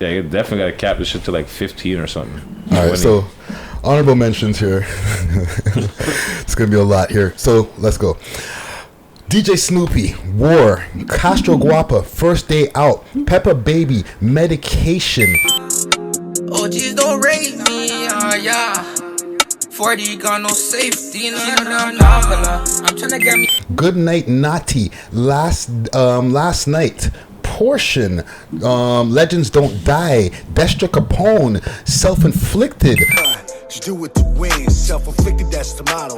Yeah, you definitely gotta cap this shit to like 15 or something. All right, so honorable mentions here. It's gonna be a lot here. So let's go. DJ Snoopy War, Castro Guapa First Day Out, Peppa Baby Medication. Oh geez, don't rate me, yeah. 40 got no safety, no. I'm trying to get me. Good Night Knoti, last night. Portion, Legends Don't Die, Destra, Capone, Self-Inflicted. Do it to win, self-inflicted, that's the motto,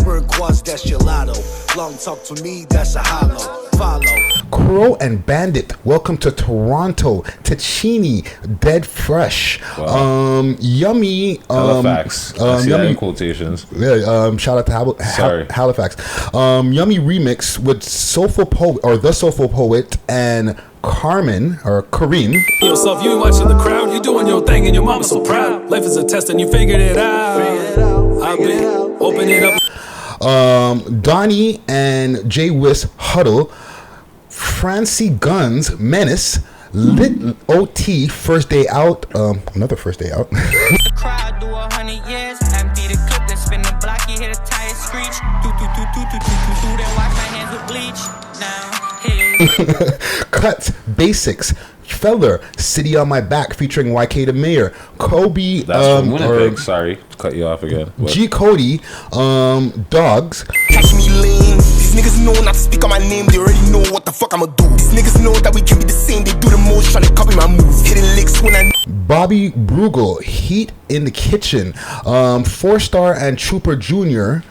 Burn quads, that's your lotto. Long talk to me, that's a hollow. Follow. C.ROWE and BANDIT, Welcome to Toronto. TACHICHI, Dead Fresh. Wow. Yummy. Halifax. I see that in quotations. Yeah. Shout out to Halifax. Yummy remix with TheSoulfulPoet or TheSoulfulPoet and Carmen or Kareem. Yourself, you ain't watching the crowd. You doing your thing and your mama's so proud. Life is a test and you figured it out. I've been open it up. Donnie and Whiss, Huddle. Franci, Gunz, Menace. Lit OT, First Day Out. Another First Day Out. Crowd do 100 years. Empty the clip, then spin the block. You hear the tires screech. Then wash my hands with bleach. Now. Cutz Basics, Feller, City on My Back featuring YK the Mayor, Kobe. That's from Winnipeg. Sorry to cut you off again. G Cody, Dogs. Catch me lean. These niggas know not to speak on my name. They already know what the fuck I'ma do. These niggas know that we can be the same. They do the most, trying to copy my moves. Hitting licks when I. Bobby Brugal, Heat in the Kitchen, 4-Star and Trooper Jr.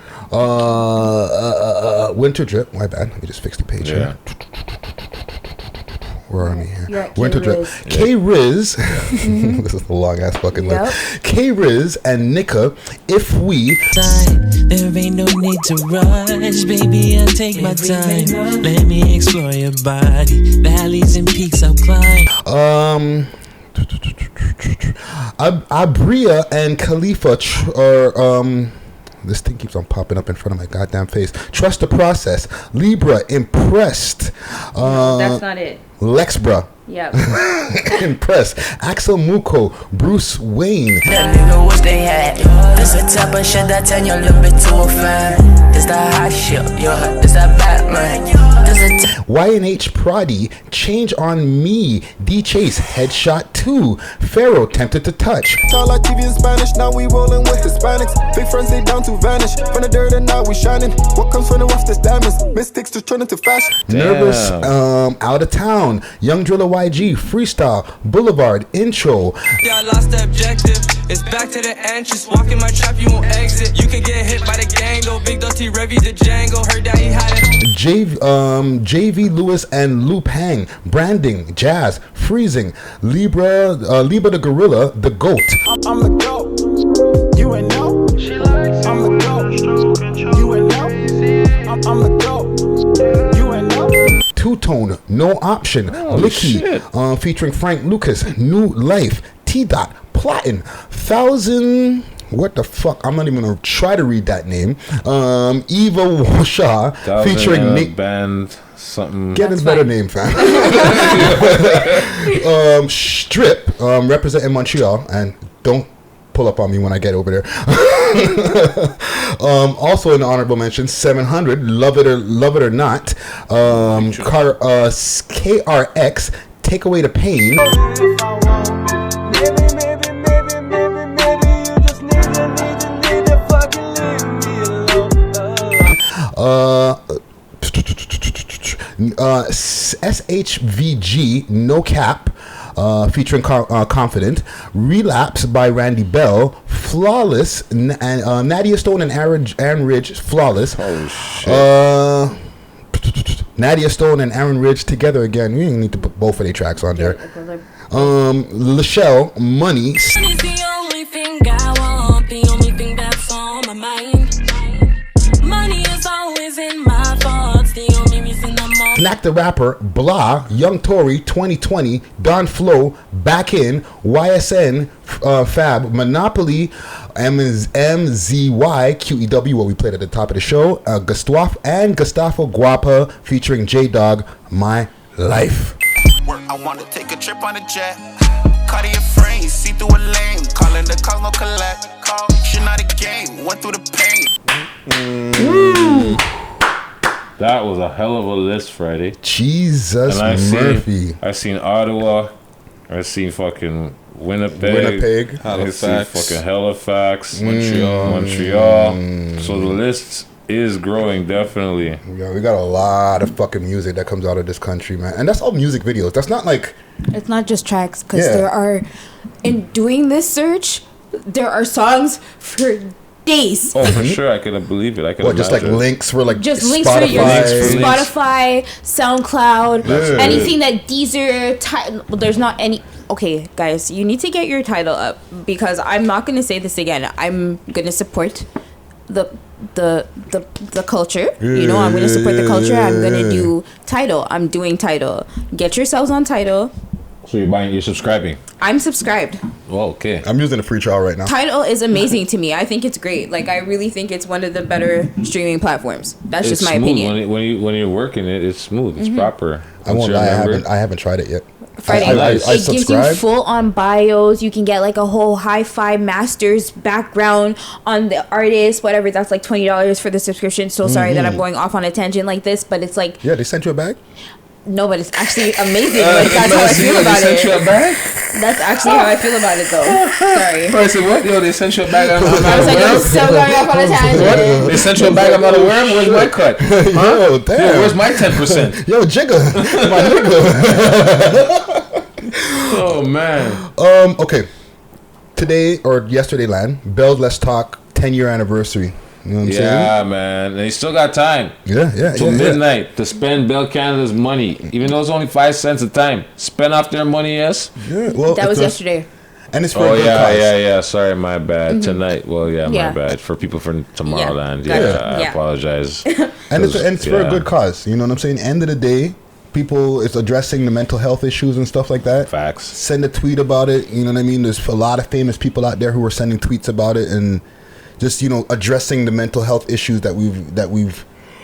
Winter Drip. My bad. Let me just fix the page here. Where are we here? Winter Drip. K-Riz. This is a long ass fucking list. K-Riz and Nica. If we. There ain't no need to rush, baby. I'll take my time. Let me explore your body. Valleys and peaks I'll climb. Ibrah and Khalifa this thing keeps on popping up in front of my goddamn face. Trust the Process. Libra, Impressed. No, that's not it. Lexbrah. Yep. Impressed. Axel, Muco, Bruce Wayne. That nigga wish they had. This the type of shit that turn you a little bit too fine. This that hot shit, yo. This that Batman. YHN Prodi, Change on Me. D Chase, Headshot 2. Pharaoh, Tempted to Touch. Talk like TV in Spanish, now we rolling with Hispanics. Big friends, they down to vanish. From the dirt and now we shining. What comes from the rough, this diamonds. Mystics to turn into fashion. Nervous, Out of Town. Young Drilla YG, Freestyle, Boulevard, Intro. Yeah, I lost the objective. It's back to the entrance. Walk in my trap, you won't exit. You can get hit by the gang, though. Big Dusty Revy the Django. Heard that he had it. JV Lewis and Lupe Hang, Branding, Jazz, Freezing, Libra the Gorilla, The Goat. I'm the GOAT. You ain't know. I'm the GOAT. You ain't know. I'm the GOAT. You ain't know. Two-Tone, No Option, Blicky, featuring Frank Lucas, New Life, T-Dot, Platin, 1000. What the fuck? I'm not even gonna try to read that name. Eva Shaw, featuring Nick Band something. Get his better name, fam. Strip, representing Montreal, and don't pull up on me when I get over there. Also in the honorable mention, 700, Love It or Not. KRX, Take Away the Pain. SHVG, No Cap, featuring Confident. Relapse by Randy Bell. Flawless, and Nadia Stone and Aaron Ridge, Flawless. Oh shit. Nadia Stone and Aaron Ridge together again. We need to put both of their tracks on there. Lachelle, Money. Money's the only thing I want, the only thing that's on my mind. Money is always in my thoughts, the only reason I'm on. Snack the Rapper, Blah, Young Tory, 2020, Don Flo, Back In, YSN, Fab, Monopoly, MZY, QEW, what we played at the top of the show, Gustavo Guapa, featuring J-Dog, My Life. I wanna take a trip on a jet. Cartier frame, see through a lane. Calling the calls, no collect. Shit not a game, went through the pain. That was a hell of a list, Friday. Jesus Murphy. I seen Ottawa. I seen fucking Winnipeg. I seen fucking Halifax. Montreal. So the list is growing, definitely. Yeah, we got a lot of fucking music that comes out of this country, man. And that's all music videos. That's not like... It's not just tracks, because there are... In doing this search, there are songs for days. Oh, for sure. I couldn't believe it. I could just like links for like just Spotify. Links for your Spotify, SoundCloud, anything that Deezer... Well, there's not any... Okay, guys, you need to get your title up, because I'm not going to say this again. I'm going to support the culture. You know, I'm going to support the culture. I'm going to do title. I'm doing title. Get yourselves on title. So you're subscribing? I'm subscribed. Well, okay. I'm using a free trial right now. Title is amazing to me. I think it's great. Like, I really think it's one of the better streaming platforms. That's just my opinion. When you're working it, it's smooth. It's proper. I won't lie. I haven't tried it yet. Friday. It gives you full on bios. You can get like a whole hi-fi master's background on the artist, whatever. That's like $20 for the subscription. So sorry that I'm going off on a tangent like this, but it's like... Yeah, they sent you a bag? No, but it's actually amazing. Like, that's how I feel about it. They sent you a bag? That's actually how I feel about it, though. Sorry. I said, what? Yo, they sent you a bag. I'm still going off on a tangent. They sent you a bag. I'm not a worm. Where's my cut? Huh? Yo, damn. Yo, where's my 10%? Yo, Jigga. My nigga. Oh, man. Okay. Today, or yesterday, Bell's Let's Talk 10-year anniversary. You know what I'm saying? Yeah, man. They still got time. Yeah. Till midnight to spend Bell Canada's money. Even though it's only 5 cents a time. Spend off their money, yes? Yeah, well... That was yesterday. And it's for a good cause. Yeah. Sorry, my bad. Tonight. Well, my bad. For people from Tomorrowland. I apologize. And it's for a good cause. You know what I'm saying? End of the day, people is addressing the mental health issues and stuff like that. Facts. Send a tweet about it. You know what I mean? There's a lot of famous people out there who are sending tweets about it and just, you know, addressing the mental health issues that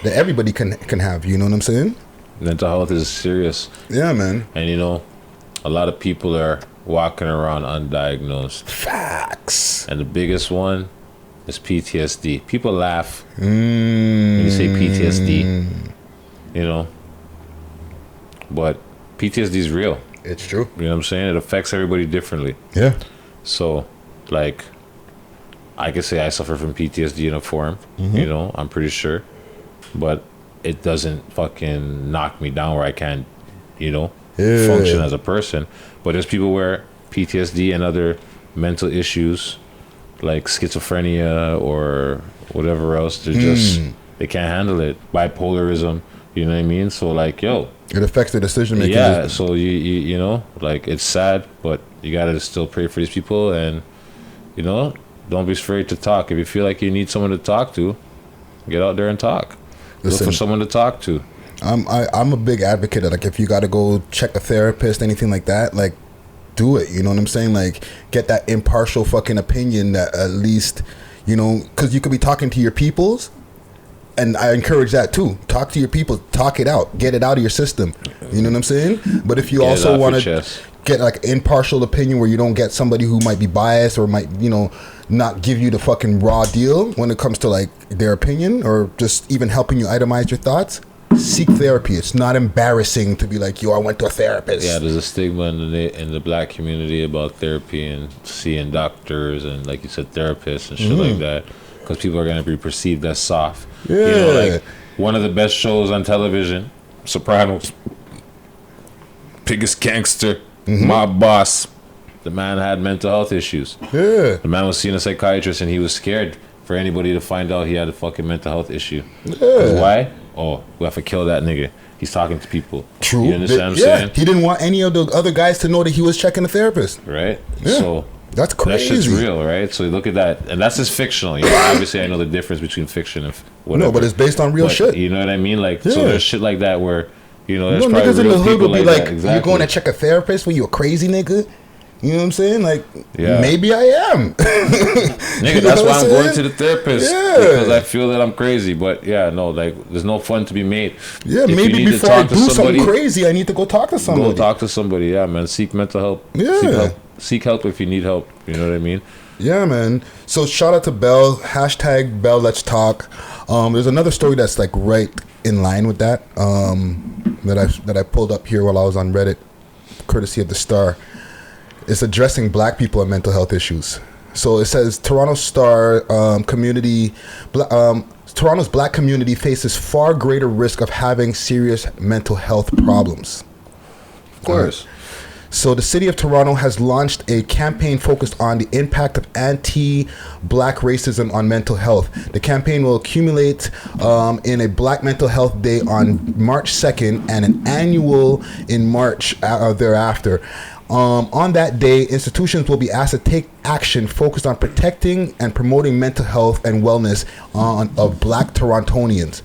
everybody can have. You know what I'm saying? Mental health is serious. Yeah, man. And you know, a lot of people are walking around undiagnosed. Facts. And the biggest one is PTSD. People laugh when you say PTSD. You know, but PTSD is real. It's true. You know what I'm saying? It affects everybody differently. Yeah. So, like, I could say I suffer from PTSD in a form. You know, I'm pretty sure. But it doesn't fucking knock me down where I can't, you know, function as a person. But there's people where PTSD and other mental issues, like schizophrenia or whatever else, they're just, they can't handle it. Bipolarism, you know what I mean? So, like, yo, it affects the decision making. Yeah, so you know, like, it's sad, but you gotta still pray for these people, and you know, don't be afraid to talk. If you feel like you need someone to talk to, get out there and talk. Look for someone to talk to. I'm a big advocate of, like, if you gotta go check a therapist, anything like that, like, do it. You know what I'm saying? Like, get that impartial fucking opinion that at least, you know, because you could be talking to your peoples. And I encourage that too. Talk to your people. Talk it out. Get it out of your system. You know what I'm saying? But if you also want to get like impartial opinion where you don't get somebody who might be biased or might, you know, not give you the fucking raw deal when it comes to like their opinion or just even helping you itemize your thoughts, seek therapy. It's not embarrassing to be like, yo, I went to a therapist. Yeah, there's a stigma in the black community about therapy and seeing doctors and, like you said, therapists and shit like that. Because people are going to be perceived as soft. Yeah. You know, like one of the best shows on television, Sopranos, biggest gangster, mob boss. The man had mental health issues. Yeah. The man was seeing a psychiatrist and he was scared for anybody to find out he had a fucking mental health issue. Because why? Oh, we have to kill that nigga. He's talking to people. True. You understand what I'm saying? He didn't want any of the other guys to know that he was checking a therapist. Right? Yeah. So that's crazy. That shit's real, right? So you look at that, and that's just fictional. You know, obviously, I know the difference between fiction and whatever. No, but it's based on real shit. You know what I mean? Like, so there's shit like that where, you know, there's you know, probably niggas in the hood will be like, exactly. You're going to check a therapist when you a crazy nigga? You know what I'm saying? Like, maybe I am. Nigga, that's why I'm going to the therapist. Yeah. Because I feel that I'm crazy. But yeah, no, like, there's no fun to be made. Yeah, maybe before I do something crazy, I need to go talk to somebody. Go talk to somebody, yeah, man. Seek mental help. Yeah. Seek help seek help if you need help. You know what I mean? Yeah, man. So shout out to Bell. Hashtag Bell Let's Talk. There's another story that's like right in line with that. That I pulled up here while I was on Reddit, courtesy of the Star. It's addressing black people and mental health issues. So it says Toronto Star community. Toronto's black community faces far greater risk of having serious mental health problems. Of course. So the city of Toronto has launched a campaign focused on the impact of anti-black racism on mental health. The campaign will accumulate in a Black Mental Health Day on March 2nd and an annual in March thereafter. On that day, institutions will be asked to take action focused on protecting and promoting mental health and wellness of black Torontonians.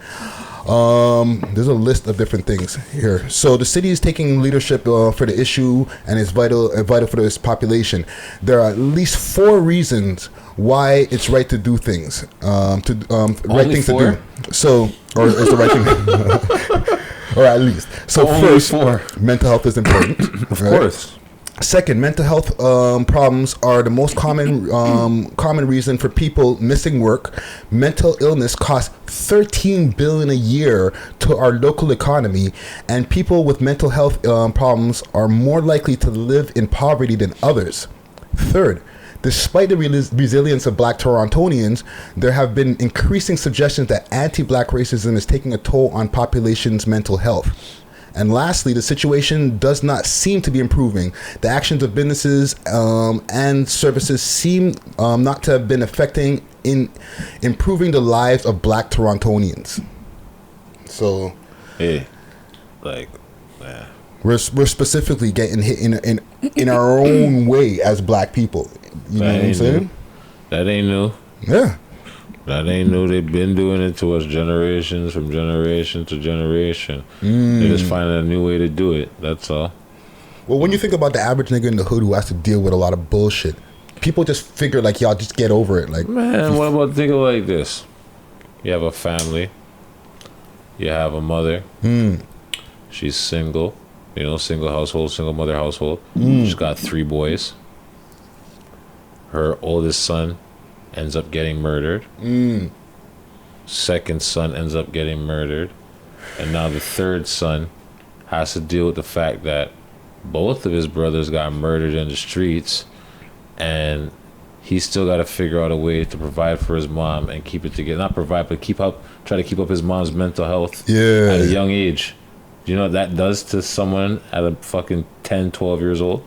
There's a list of different things here. So the city is taking leadership for the issue and is vital for this population. There are at least 4 reasons why it's right to do things. Right things to do. So, or is the right thing, or at least. So first, mental health is important. Of course. Second, mental health problems are the most common reason for people missing work. Mental illness costs $13 billion a year to our local economy, and people with mental health problems are more likely to live in poverty than others. Third, despite the resilience of black Torontonians, there have been increasing suggestions that anti-black racism is taking a toll on population's mental health. And lastly, the situation does not seem to be improving. The actions of businesses and services seem not to have been affecting in improving the lives of black Torontonians. So, yeah. We're specifically getting hit in our own way as black people. You know what I'm saying? That ain't new. Yeah. That ain't new. They've been doing it to us generations from generation to generation. They're just finding a new way to do it. That's all. Well, when you think about the average nigga in the hood who has to deal with a lot of bullshit, people just figure like, y'all just get over it. Like, man, what about think of it like this? You have a family. You have a mother. She's single. You know, single household, single mother household. She's got 3 boys. Her oldest son ends up getting murdered. Second son ends up getting murdered. And now the third son has to deal with the fact that both of his brothers got murdered in the streets, and he's still got to figure out a way to provide for his mom and keep it together. Not provide, but try to keep up his mom's mental health at a young age. Do you know what that does to someone at a fucking 10, 12 years old?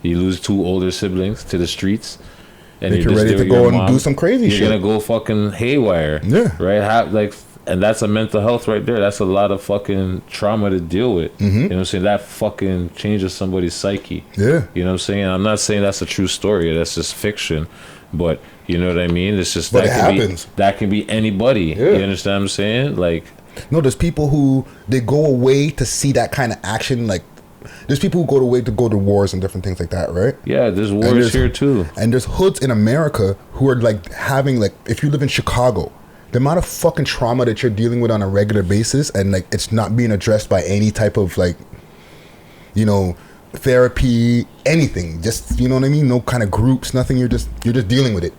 You lose 2 older siblings to the streets. And you're ready to go and do some crazy shit. You're gonna go fucking haywire. Yeah. Right? And that's a mental health right there. That's a lot of fucking trauma to deal with. You know what I'm saying? That fucking changes somebody's psyche. Yeah. You know what I'm saying? I'm not saying that's a true story. That's just fiction. But you know what I mean? It's just but that can be anybody. Yeah. You understand what I'm saying? Like, no, there's people who they go away to see that kind of action. Like, there's people who go away to go to wars and different things like that, right? Yeah, there's wars here too. And there's hoods in America who are like having, like, if you live in Chicago, the amount of fucking trauma that you're dealing with on a regular basis, and like it's not being addressed by any type of, like, you know, therapy, anything. Just, you know what I mean? No kind of groups, nothing. You're just dealing with it.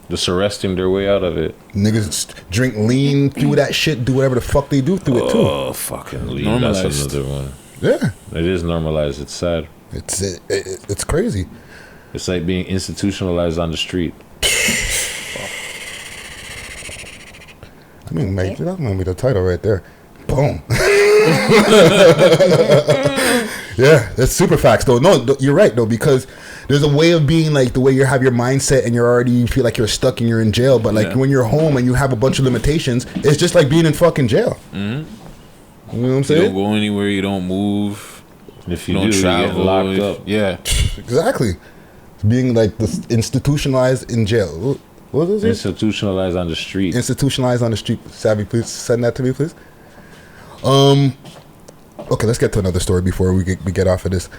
Just arresting their way out of it. Niggas drink lean through that shit, do whatever the fuck they do through it too. Oh, fucking lean. Normalized. That's another one. Yeah. It is normalized. It's sad. It's crazy. It's like being institutionalized on the street. I mean, mate, that's gonna be the title right there. Boom. Yeah, that's super facts though. No, you're right though, because there's a way of being, like, the way you have your mindset and you feel like you're stuck and you're in jail, but like when you're home and you have a bunch of limitations, it's just like being in fucking jail. You know what I'm saying? You don't go anywhere, you don't move. If you don't travel, you get locked up. Yeah. Exactly. Being like this institutionalized in jail. What is it? Institutionalized on the street. Institutionalized on the street. Savvy, please send that to me, please. Okay, let's get to another story before we get off of this.